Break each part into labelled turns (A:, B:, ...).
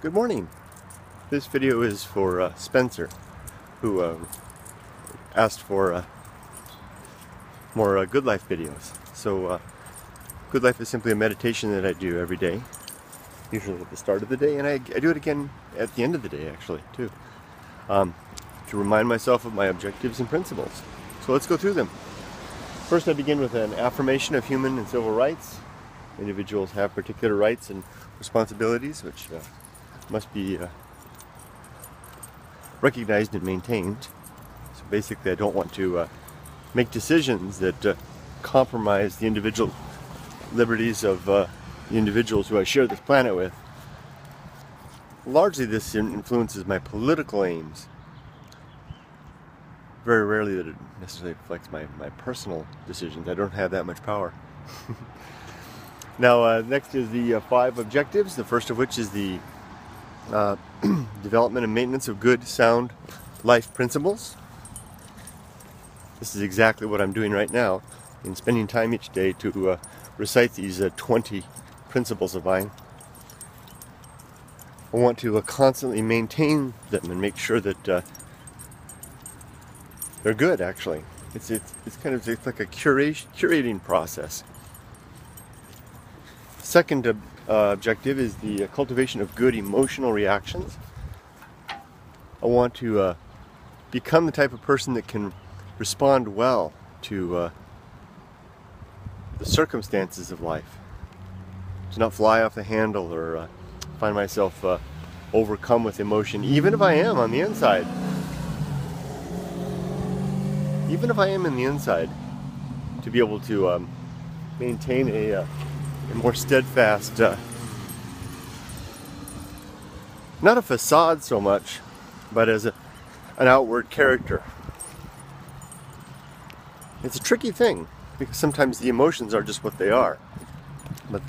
A: Good morning. This video is for Spencer, who asked for more Good Life videos. So Good Life is simply a meditation that I do every day, usually at the start of the day, and I do it again at the end of the day actually too, to remind myself of my objectives and principles. So let's go through them. First, I begin with an affirmation of human and civil rights. Individuals have particular rights and responsibilities which must be recognized and maintained. So basically, I don't want to make decisions that compromise the individual liberties of the individuals who I share this planet with. Largely, this influences my political aims. Very rarely that it necessarily reflects my personal decisions. I don't have that much power. Now, next is the 5 objectives, the first of which is the development and maintenance of good, sound life principles. This is exactly what I'm doing right now in spending time each day to recite these 20 principles of mine. I want to constantly maintain them and make sure that they're good. Actually, it's like a curating process. Second objective is the cultivation of good emotional reactions. I want to become the type of person that can respond well to the circumstances of life. To not fly off the handle or find myself overcome with emotion, even if I am on the inside. Even if I am in the inside, to be able to maintain a more steadfast, not a facade so much, but as an outward character. It's a tricky thing, because sometimes the emotions are just what they are. But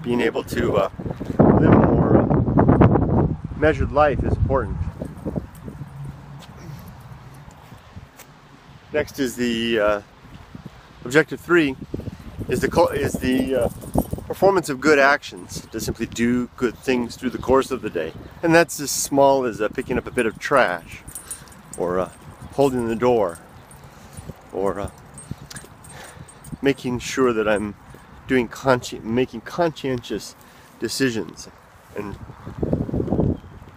A: being able to live a more measured life is important. Next is the objective 3 is the performance of good actions, to simply do good things through the course of the day. And that's as small as picking up a bit of trash, or holding the door, or making sure that I'm making conscientious decisions and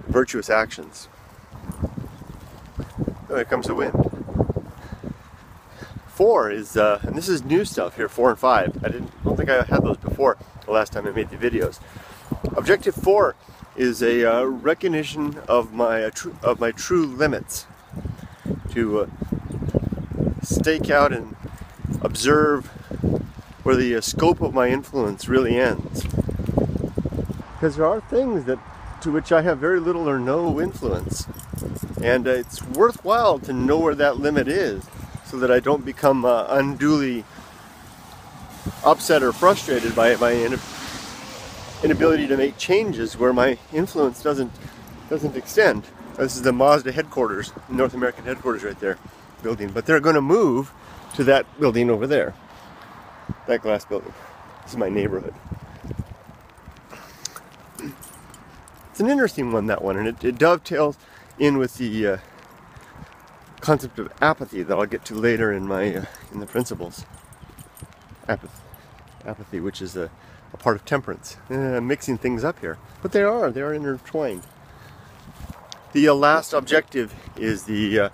A: virtuous actions. Here comes the wind. 4 is, and this is new stuff here, 4 and 5. I don't think I had those before the last time I made the videos. Objective 4 is a recognition of my true limits. To stake out and observe where the scope of my influence really ends. Because there are things to which I have very little or no influence. And it's worthwhile to know where that limit is, so that I don't become unduly upset or frustrated by my inability to make changes where my influence doesn't extend. This is the Mazda headquarters, North American headquarters right there, building. But they're going to move to that building over there, that glass building. This is my neighborhood. It's an interesting one, that one, and it dovetails in with the concept of apathy that I'll get to later in the principles. Apathy, which is a part of temperance. Mixing things up here, but they are intertwined. The last objective is the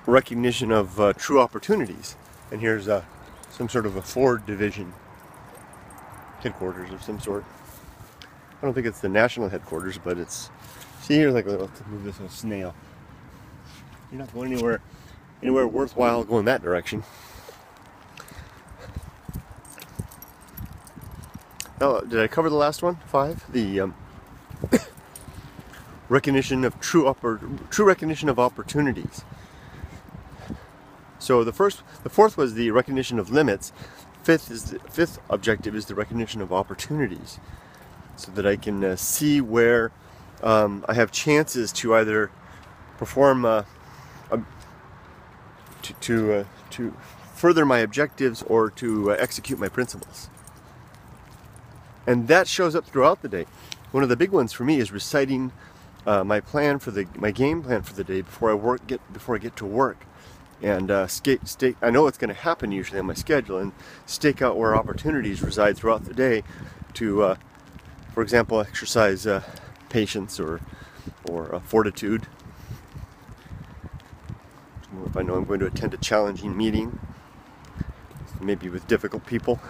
A: recognition of true opportunities, and here's some sort of a Ford division headquarters of some sort. I don't think it's the national headquarters, but it's. See, here's like let's move this little snail. You're not going anywhere worthwhile going that direction. Oh, did I cover the last one? 5? The recognition of true recognition of opportunities. So the fourth was the recognition of limits. Fifth objective is the recognition of opportunities, so that I can see where I have chances to either perform to further my objectives or to execute my principles. And that shows up throughout the day. one of the big ones for me is reciting my game plan for the day before I get to work, and I know it's going to happen usually on my schedule, and stake out where opportunities reside throughout the day to, for example, exercise patience or fortitude. If I know I'm going to attend a challenging meeting, maybe with difficult people,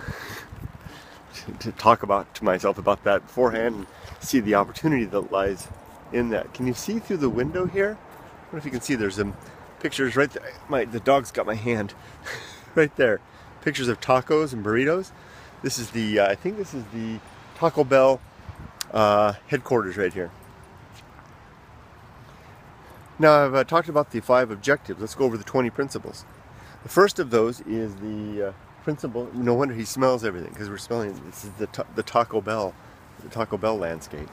A: to talk to myself about that beforehand and see the opportunity that lies in that. Can you see through the window here? I don't know if you can see, there's some pictures right there. The dog's got my hand right there. Pictures of tacos and burritos. This is the, I think this is the Taco Bell headquarters right here. Now I've talked about the 5 objectives. Let's go over the 20 principles. The first of those is the principle. No wonder he smells everything, because we're smelling. This is the Taco Bell landscape.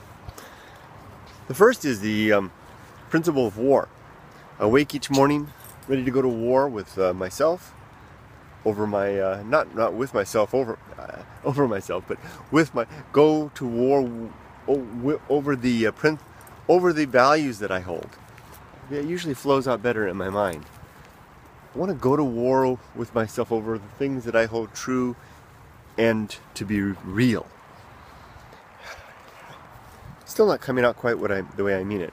A: The first is the principle of war. I wake each morning ready to go to war with myself over my not with myself over myself, but with my go to war over the values that I hold. It usually flows out better in my mind. I want to go to war with myself over the things that I hold true and to be real. Still not coming out quite the way I mean it.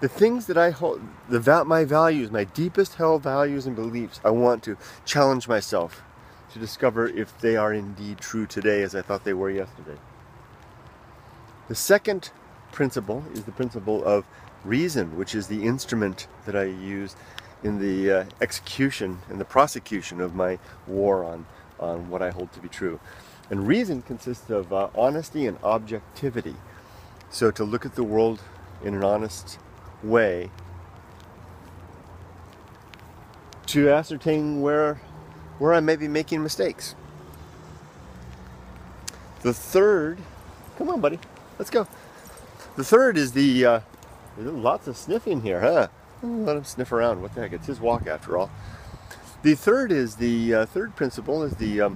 A: The things that I hold, my values, my deepest held values and beliefs, I want to challenge myself to discover if they are indeed true today as I thought they were yesterday. The second principle is the principle of reason, which is the instrument that I use in the execution and the prosecution of my war on what I hold to be true. And reason consists of honesty and objectivity. So to look at the world in an honest way, to ascertain where I may be making mistakes. The third, come on buddy, let's go. The third is the, there's lots of sniffing here, huh? Let him sniff around. What the heck? It's his walk after all. The third is the third principle is the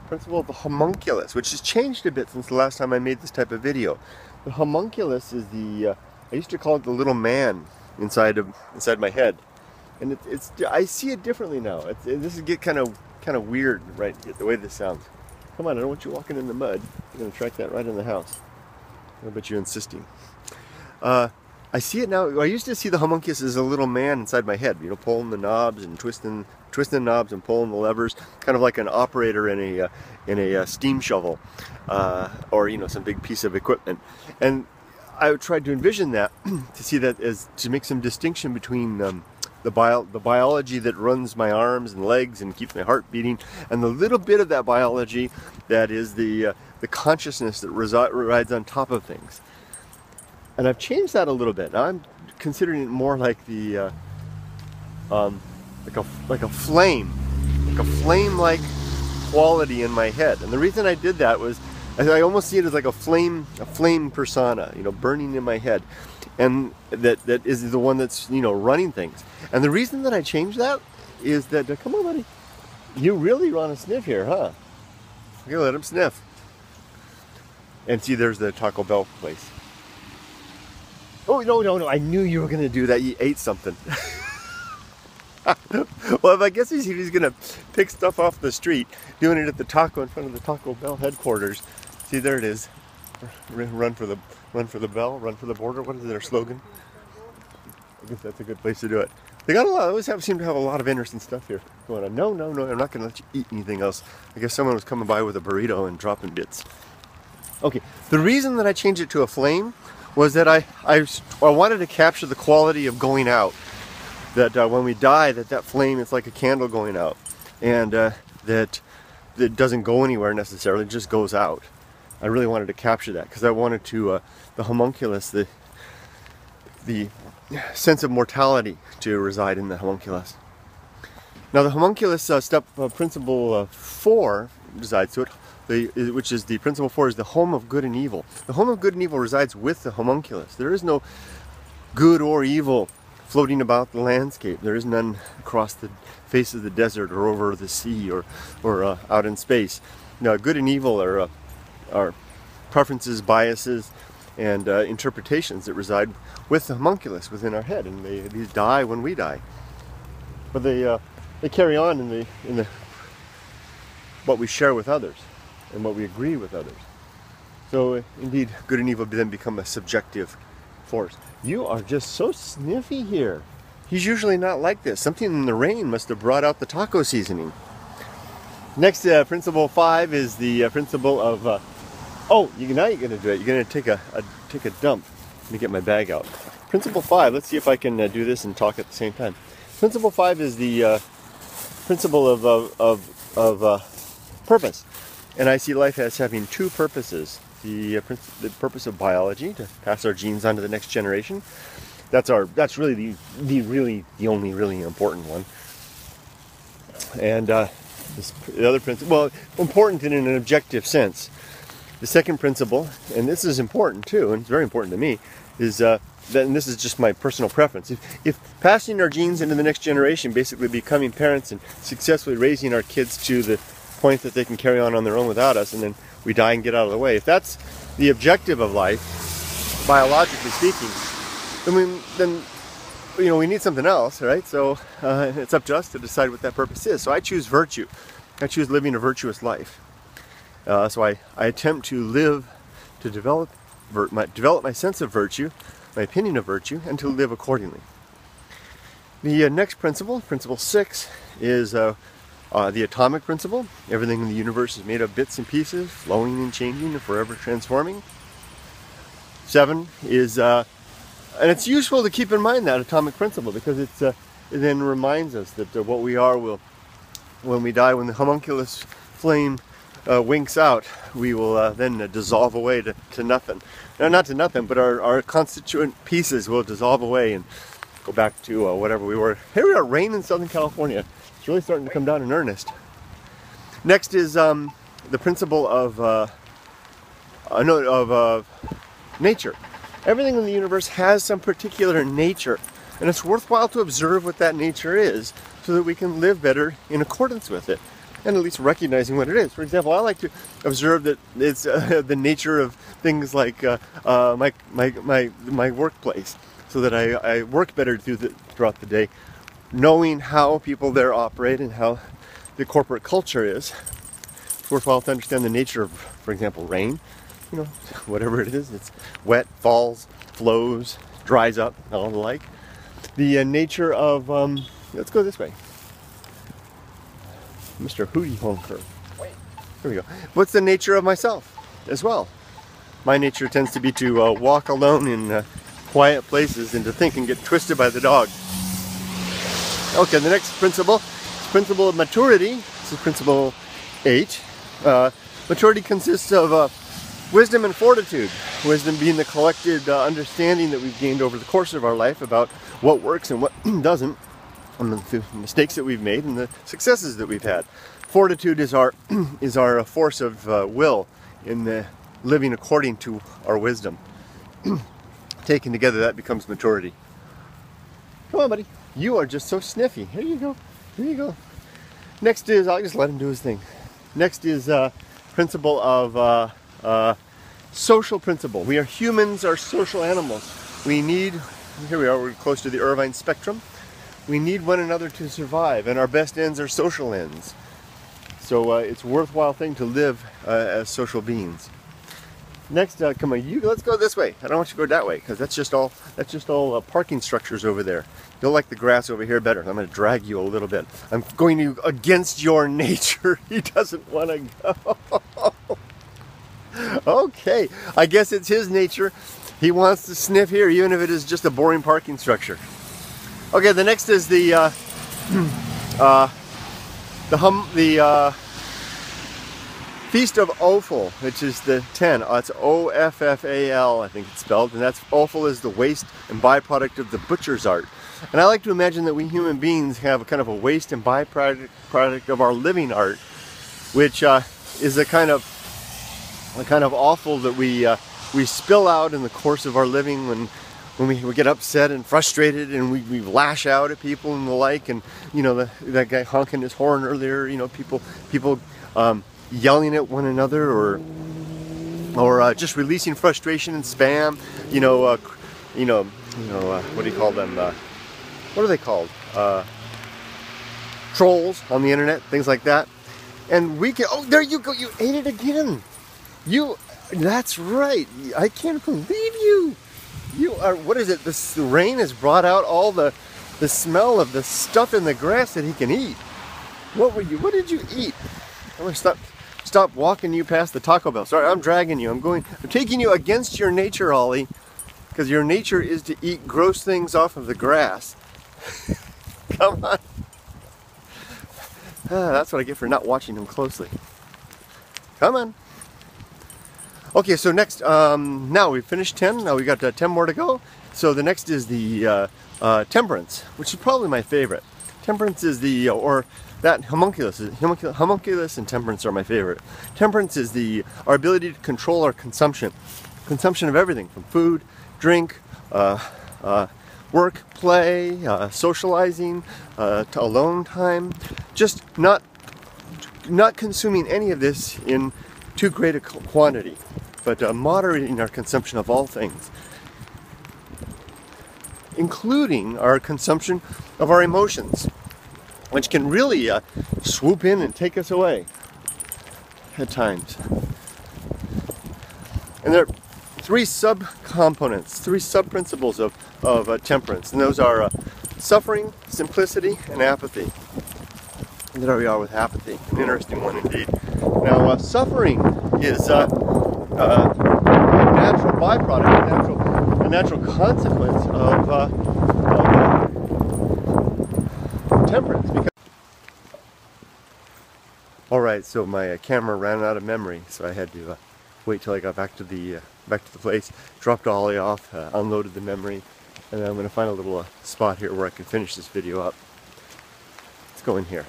A: principle of the homunculus, which has changed a bit since the last time I made this type of video. The homunculus is the I used to call it the little man inside my head, and I see it differently now. This is get kind of weird, right? The way this sounds. Come on, I don't want you walking in the mud. You're gonna track that right in the house. I bet you're insisting. I see it now. I used to see the homunculus as a little man inside my head, pulling the knobs and twisting the knobs and pulling the levers, kind of like an operator in a steam shovel, or some big piece of equipment. And I tried to envision that to see that as to make some distinction between the biology that runs my arms and legs and keeps my heart beating, and the little bit of that biology that is the consciousness that resides on top of things. And I've changed that a little bit. Now I'm considering it more like the like a flame-like quality in my head. And the reason I did that was I almost see it as like a flame persona, burning in my head, and that is the one that's running things. And the reason that I changed that is that come on, buddy, you really want to sniff here, huh? Okay, let him sniff. And see, there's the Taco Bell place. Oh, no, I knew you were going to do that. You ate something. Well, I guess he's going to pick stuff off the street, doing it at the taco in front of the Taco Bell headquarters. See, there it is. Run for the bell, run for the border. What is their slogan? I guess that's a good place to do it. They got a lot. They always seem to have a lot of interesting stuff here going on. No, I'm not going to let you eat anything else. I guess someone was coming by with a burrito and dropping bits. Okay, the reason that I changed it to a flame was that I wanted to capture the quality of going out. That when we die, that flame is like a candle going out, and that it doesn't go anywhere necessarily, it just goes out. I really wanted to capture that because I wanted to the homunculus, the sense of mortality to reside in the homunculus. Now the homunculus principle 4 resides to it. Which is the principle 4 is the home of good and evil. The home of good and evil resides with the homunculus. There is no good or evil floating about the landscape. There is none across the face of the desert or over the sea or out in space. Now, good and evil are preferences, biases, and interpretations that reside with the homunculus within our head, and these die when we die. But they carry on in the what we share with others and what we agree with others. So indeed, good and evil then become a subjective force. You are just so sniffy here. He's usually not like this. Something in the rain must have brought out the taco seasoning. Next, principle 5 is the principle of. Now you're going to do it. You're going to take a dump. Let me get my bag out. Principle 5. Let's see if I can do this and talk at the same time. Principle 5 is the principle of purpose, and I see life as having two purposes. The purpose of biology, to pass our genes on to the next generation. That's really the only really important one. And the other principle, well, important in an objective sense. The second principle, and this is important too, and it's very important to me, is that, and this is just my personal preference, if passing our genes into the next generation, basically becoming parents and successfully raising our kids to the point that they can carry on their own without us, and then we die and get out of the way. If that's the objective of life, biologically speaking, then we need something else, right? So it's up to us to decide what that purpose is. So I choose virtue. I choose living a virtuous life. So I attempt to live, to develop my sense of virtue, my opinion of virtue, and to live accordingly. The next principle, principle 6, is the atomic principle. Everything in the universe is made of bits and pieces, flowing and changing and forever transforming. 7 is, and it's useful to keep in mind that atomic principle, because it then reminds us that what we are will, when we die, when the homunculus flame winks out, we will then dissolve away to nothing. No, not to nothing, but our constituent pieces will dissolve away and go back to whatever we were. Here we are, rain in Southern California. It's really starting to come down in earnest. Next is the principle of nature. Everything in the universe has some particular nature, and it's worthwhile to observe what that nature is so that we can live better in accordance with it, and at least recognizing what it is. For example, I like to observe that it's the nature of things like my workplace, so that I work better throughout the day, knowing how people there operate and how the corporate culture is. It's worthwhile to understand the nature of, for example, rain. Whatever it is, it's wet, falls, flows, dries up, all the like. The nature of, let's go this way. Mr. Hootie Honker. Here we go. What's the nature of myself as well? My nature tends to be to walk alone in quiet places and to think and get twisted by the dog. Okay, the next principle is principle of maturity. This is principle 8. Maturity consists of wisdom and fortitude. Wisdom being the collected understanding that we've gained over the course of our life about what works and what doesn't, and the mistakes that we've made and the successes that we've had. Fortitude is our force of will in the living according to our wisdom. Taken together, that becomes maturity. Come on, buddy. You are just so sniffy. Here you go. Here you go. Next is, I'll just let him do his thing. Next is principle of social principle. We are humans, are social animals. We need, here we are, we're close to the Irvine spectrum. We need one another to survive, and our best ends are social ends. So it's a worthwhile thing to live as social beings. Next, come on, let's go this way. I don't want you to go that way, because that's just all parking structures over there. You'll like the grass over here better. I'm going to drag you a little bit. I'm going to against your nature. He doesn't want to go. Okay, I guess it's his nature. He wants to sniff here, even if it is just a boring parking structure. Okay, the next is the Feast of Offal, which is the 10. It's O-F-F-A-L, I think it's spelled, and that's offal is the waste and byproduct of the butcher's art. And I like to imagine that we human beings have a kind of a waste and byproduct of our living art, which is a kind of offal that we spill out in the course of our living when we get upset and frustrated, and we lash out at people and the like. And that guy honking his horn earlier, people yelling at one another, or or just releasing frustration and spam. What do you call them? What are they called? Trolls on the internet, things like that. And we can, oh, there you go, you ate it again. That's right. I can't believe you. You are, what is it? The rain has brought out all the smell of the stuff in the grass that he can eat. What did you eat? I'm gonna stop walking you past the Taco Bell. Sorry, I'm dragging you. I'm taking you against your nature, Ollie, because your nature is to eat gross things off of the grass. Come on. That's what I get for not watching him closely. Come on. Okay, so next, now we've finished 10. Now we got 10 more to go. So the next is the temperance, which is probably my favorite. Temperance is the, or that homunculus and temperance are my favorite. Temperance is our ability to control our consumption of everything from food, drink, work, play, socializing, to alone time. Just not consuming any of this in too great a quantity, but moderating our consumption of all things, including our consumption of our emotions, which can really swoop in and take us away at times. And there are three sub-components, three sub-principles of temperance, and those are suffering, simplicity, and apathy. And there we are with apathy, an interesting one indeed. Now, suffering is a natural byproduct, a natural consequence of temperance. All right, so my camera ran out of memory, so I had to wait till I got back to the place, dropped Ollie off, unloaded the memory, and then I'm going to find a little spot here where I can finish this video up. Let's go in here.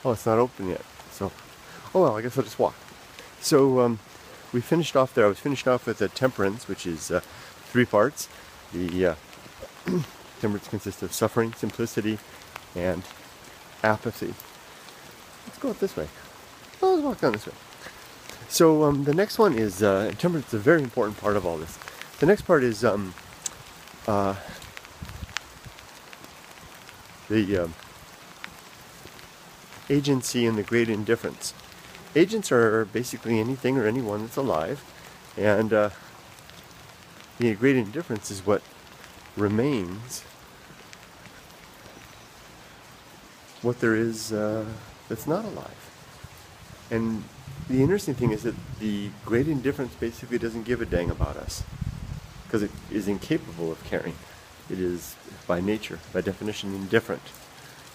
A: Oh, it's not open yet. So, oh well, I guess I'll just walk. So we finished off there. I was finishing off with temperance, which is 3 parts. The temperance consists of suffering, simplicity, and apathy. Let's go up this way. Oh, let's walk down this way. So the next one is temperance is a very important part of all this. The next part is the agency and the great indifference. Agents are basically anything or anyone that's alive, and the great indifference is what remains, what there is that's not alive. And the interesting thing is that the great indifference basically doesn't give a dang about us, because it is incapable of caring. It is by nature, by definition, indifferent.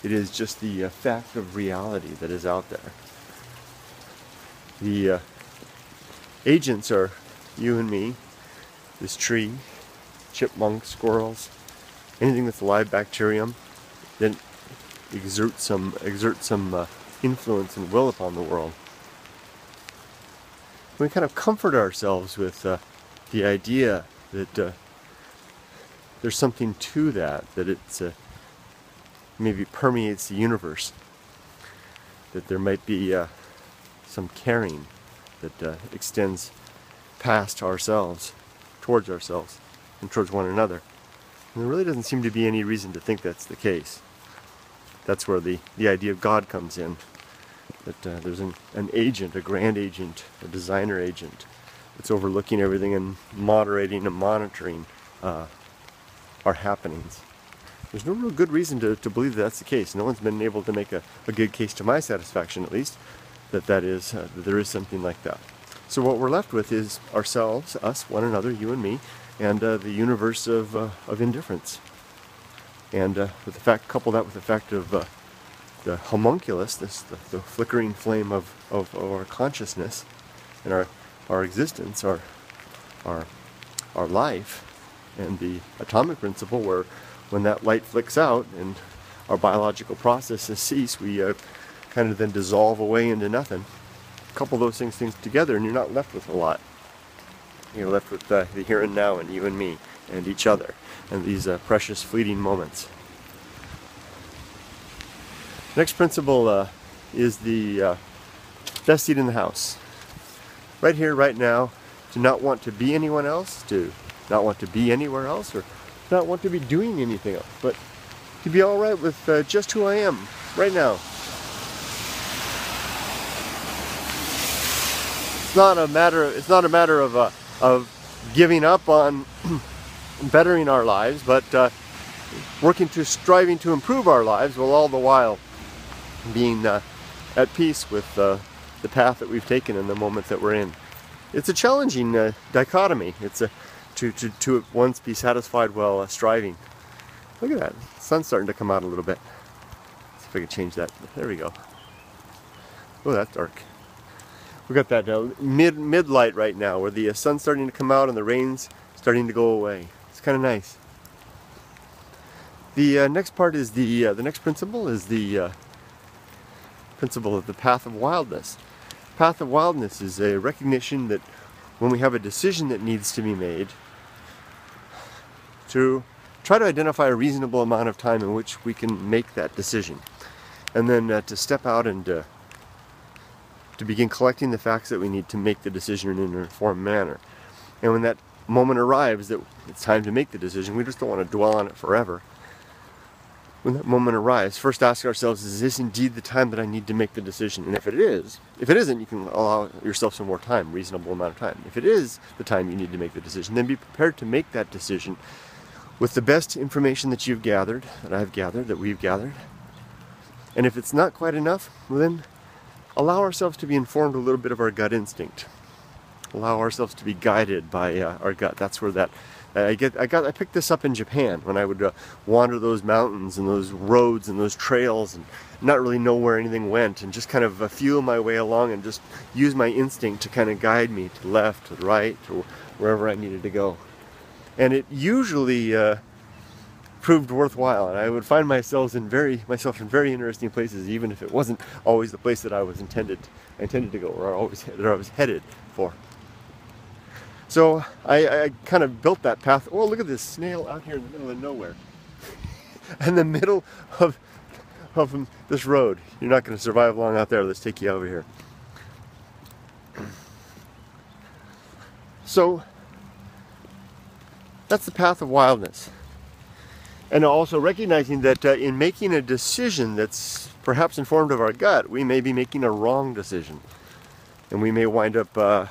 A: It is just the fact of reality that is out there. The agents are you and me, this tree, chipmunks, squirrels, anything that's alive, bacterium, that exert some influence and will upon the world. We kind of comfort ourselves with the idea that there's something to that it's maybe permeates the universe, that there might be some caring that extends past ourselves, towards ourselves, and towards one another. And there really doesn't seem to be any reason to think that's the case. That's where the idea of God comes in, that there's an agent, a grand agent, a designer agent, that's overlooking everything and moderating and monitoring our happenings. There's no real good reason to believe that's the case. No one's been able to make a good case, to my satisfaction at least, that there is something like that. So what we're left with is ourselves, us, one another, you and me, and the universe of indifference. And with the fact, couple that with the fact of the homunculus, the flickering flame of our consciousness and our existence, our life, and the atomic principle, where when that light flicks out and our biological processes cease, we kind of then dissolve away into nothing. Couple those things together and you're not left with a lot. You're left with the here and now, and you and me and each other, and these precious fleeting moments. Next principle is the best seat in the house. Right here, right now, to not want to be anyone else, to not want to be anywhere else, or not want to be doing anything else, but to be all right with just who I am right now. It's not a matter of giving up on bettering our lives, but striving to improve our lives, while all the while being at peace with the path that we've taken in the moment that we're in. It's a challenging dichotomy. It's to at once be satisfied while striving. Look at that. The sun's starting to come out a little bit. Let's see if I can change that. There we go. Oh, that's dark. We got that mid light right now, where the sun's starting to come out and the rain's starting to go away. It's kind of nice. The next part is the next principle is the principle of the path of wildness. Path of wildness is a recognition that when we have a decision that needs to be made, to try to identify a reasonable amount of time in which we can make that decision, and then to step out and to begin collecting the facts that we need to make the decision in an informed manner. And when that moment arrives that it's time to make the decision, we just don't want to dwell on it forever. When that moment arrives, first ask ourselves, is this indeed the time that I need to make the decision? And if it isn't, you can allow yourself some more time, reasonable amount of time. If it is the time you need to make the decision, then be prepared to make that decision with the best information that you've gathered, that I've gathered, that we've gathered. And if it's not quite enough, well then allow ourselves to be informed a little bit of our gut instinct. Allow ourselves to be guided by our gut. That's where that I picked this up in Japan when I would wander those mountains and those roads and those trails and not really know where anything went, and just kind of feel my way along and just use my instinct to kind of guide me to the left, to the right, to wherever I needed to go. And it usually proved worthwhile, and I would find myself in very interesting places, even if it wasn't always the place that I intended to go, or I was headed for. So I kind of built that path. Oh, look at this snail out here in the middle of nowhere. In the middle of this road. You're not going to survive long out there. Let's take you over here. So that's the path of wildness. And also recognizing that in making a decision that's perhaps informed of our gut, we may be making a wrong decision. And we may wind up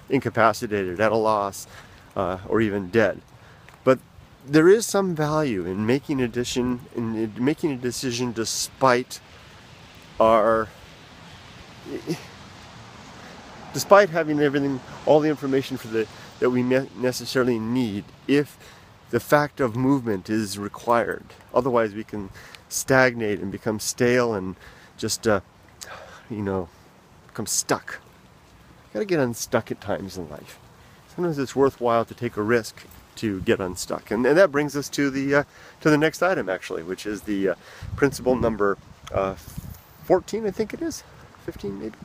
A: incapacitated, at a loss, or even dead. But there is some value in making a decision, despite having all the information that we necessarily need, if the fact of movement is required. Otherwise we can stagnate and become stale and just become stuck. Gotta get unstuck at times in life. Sometimes it's worthwhile to take a risk to get unstuck. And that brings us to the next item, actually, which is the principle number 14, I think it is. 15 maybe.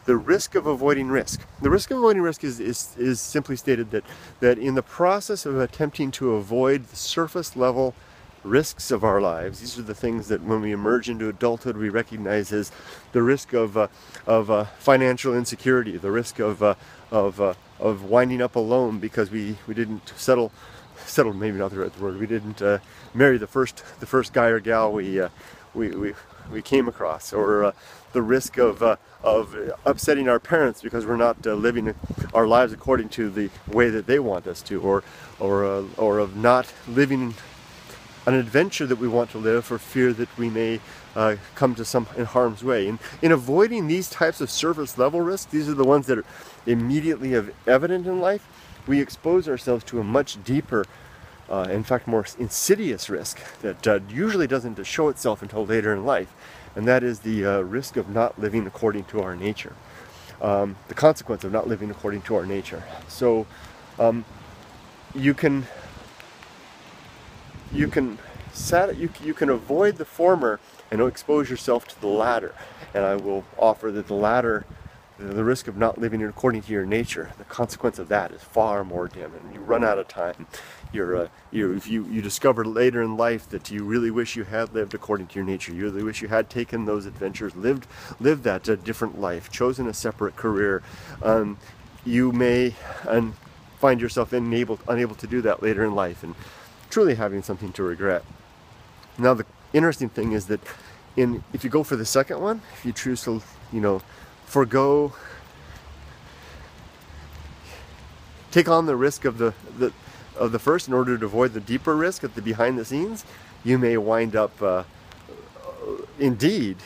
A: The risk of avoiding risk. The risk of avoiding risk is simply stated that in the process of attempting to avoid the surface level risks of our lives, these are the things that when we emerge into adulthood we recognize as the risk of financial insecurity, the risk of winding up alone because we didn't settle, maybe not the right word, we didn't marry the first guy or gal we came across, or the risk of upsetting our parents because we're not living our lives according to the way that they want us to, or of not living an adventure that we want to live for fear that we may come to some in harm's way. And in avoiding these types of surface level risks, these are the ones that are immediately evident in life, we expose ourselves to a much deeper, in fact more insidious risk that usually doesn't show itself until later in life, and that is the risk of not living according to our nature, the consequence of not living according to our nature. So you can avoid the former and expose yourself to the latter. And I will offer that the latter, the risk of not living according to your nature, the consequence of that is far more damning. You run out of time. you discover later in life that you really wish you had lived according to your nature. You really wish you had taken those adventures, lived that different life, chosen a separate career. You may find yourself unable to do that later in life, and truly having something to regret. Now, the interesting thing is that if you go for the second one, if you choose to, forego, take on the risk of the first in order to avoid the deeper risk at the behind the scenes, you may wind up indeed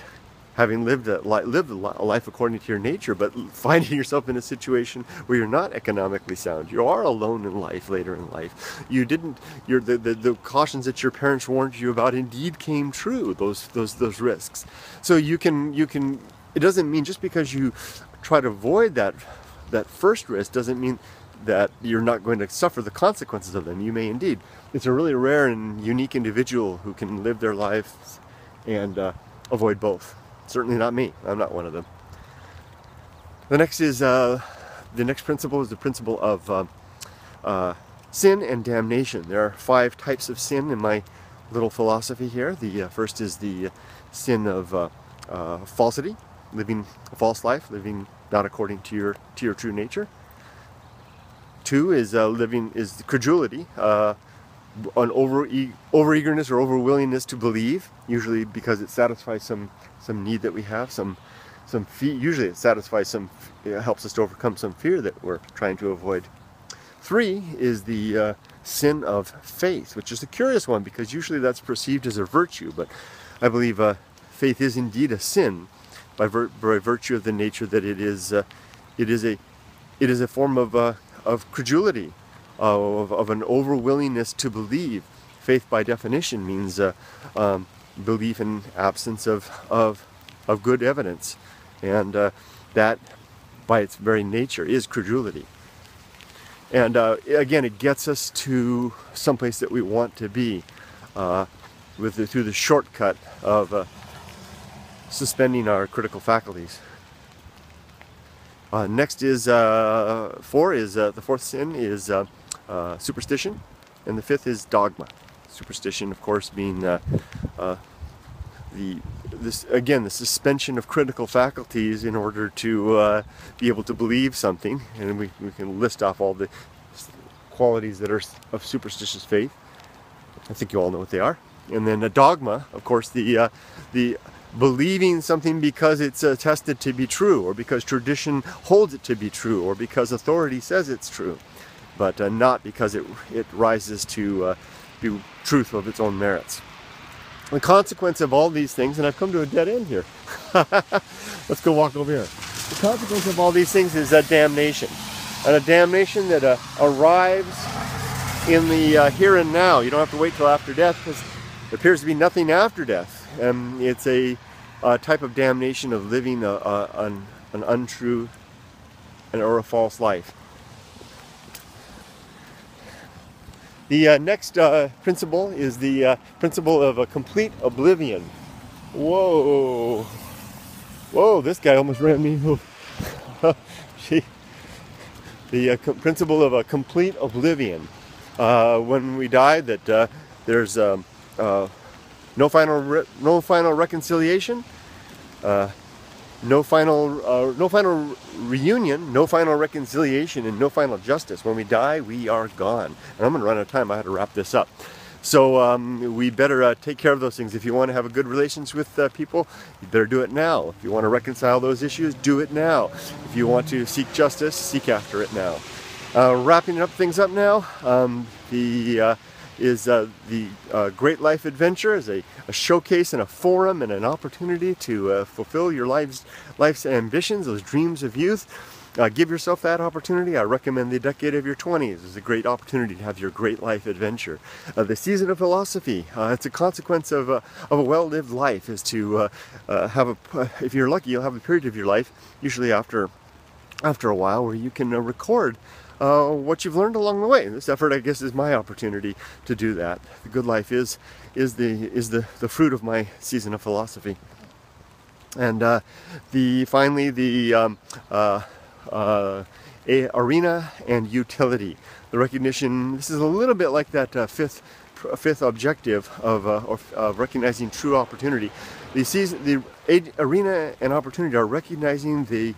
A: having lived a life according to your nature, but finding yourself in a situation where you're not economically sound. You are alone in life later in life. The cautions that your parents warned you about indeed came true, those risks. So you can, it doesn't mean just because you try to avoid that first risk doesn't mean that you're not going to suffer the consequences of them. You may indeed. It's a really rare and unique individual who can live their lives and avoid both. Certainly not me. I'm not one of them. The next principle is the principle of sin and damnation. There are 5 types of sin in my little philosophy here. The first is the sin of falsity, living a false life, living not according to your true nature. 2 is credulity, an over-eagerness or over-willingness to believe, usually because it satisfies some need that we have, some fear. Usually it satisfies it helps us to overcome some fear that we're trying to avoid. 3 is the sin of faith, which is a curious one because usually that's perceived as a virtue, but I believe faith is indeed a sin by virtue of the nature that it is a form of credulity, of an over-willingness to believe. Faith, by definition, means belief in absence of good evidence, and that, by its very nature, is credulity. And again, it gets us to someplace that we want to be through the shortcut of suspending our critical faculties. Next is 4 is the fourth sin is superstition, and the 5th is dogma. Superstition, of course, being the suspension of critical faculties in order to be able to believe something, and we can list off all the qualities that are of superstitious faith. I think you all know what they are. And then a dogma, of course, the believing something because it's attested to be true, or because tradition holds it to be true, or because authority says it's true, but not because it rises to be truth of its own merits. The consequence of all these things, and I've come to a dead end here. Let's go walk over here. The consequence of all these things is a damnation, and a damnation that arrives in the here and now. You don't have to wait till after death, because there appears to be nothing after death. It's a type of damnation of living an untrue or a false life. The next principle is the principle of a complete oblivion. Whoa! Whoa! This guy almost ran me over. The principle of a complete oblivion. When we die, that there's no final reconciliation, no final reunion, no final reconciliation, and no final justice. When we die, we are gone. And I'm going to run out of time. I had to wrap this up. So we better take care of those things. If you want to have a good relations with people, you better do it now. If you want to reconcile those issues, do it now. If you want to seek justice, seek after it now. Wrapping up things up now, the Great Life Adventure is a showcase and a forum and an opportunity to fulfill your life's ambitions, those dreams of youth. Give yourself that opportunity. I recommend the decade of your 20s. It's a great opportunity to have your great life adventure. The season of philosophy, it's a consequence of a well-lived life, is to if you're lucky, you'll have a period of your life, usually after a while, where you can record what you've learned along the way. This effort, I guess, is my opportunity to do that. The good life is the fruit of my season of philosophy. And finally, arena and utility. The recognition, this is a little bit like that fifth objective of recognizing true opportunity. The arena and opportunity are recognizing the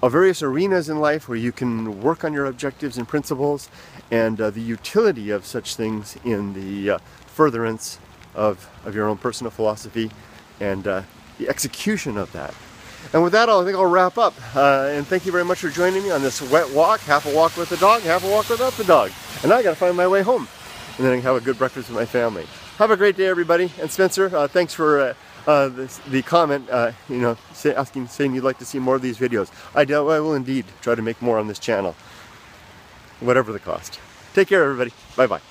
A: various arenas in life where you can work on your objectives and principles, and the utility of such things in the furtherance of your own personal philosophy and the execution of that. And with that, I think I'll wrap up. And thank you very much for joining me on this wet walk. Half a walk with the dog, half a walk without the dog. And now I got to find my way home. And then I can have a good breakfast with my family. Have a great day, everybody. And Spencer, thanks for the comment, saying you'd like to see more of these videos. I will indeed try to make more on this channel, whatever the cost. Take care, everybody. Bye-bye.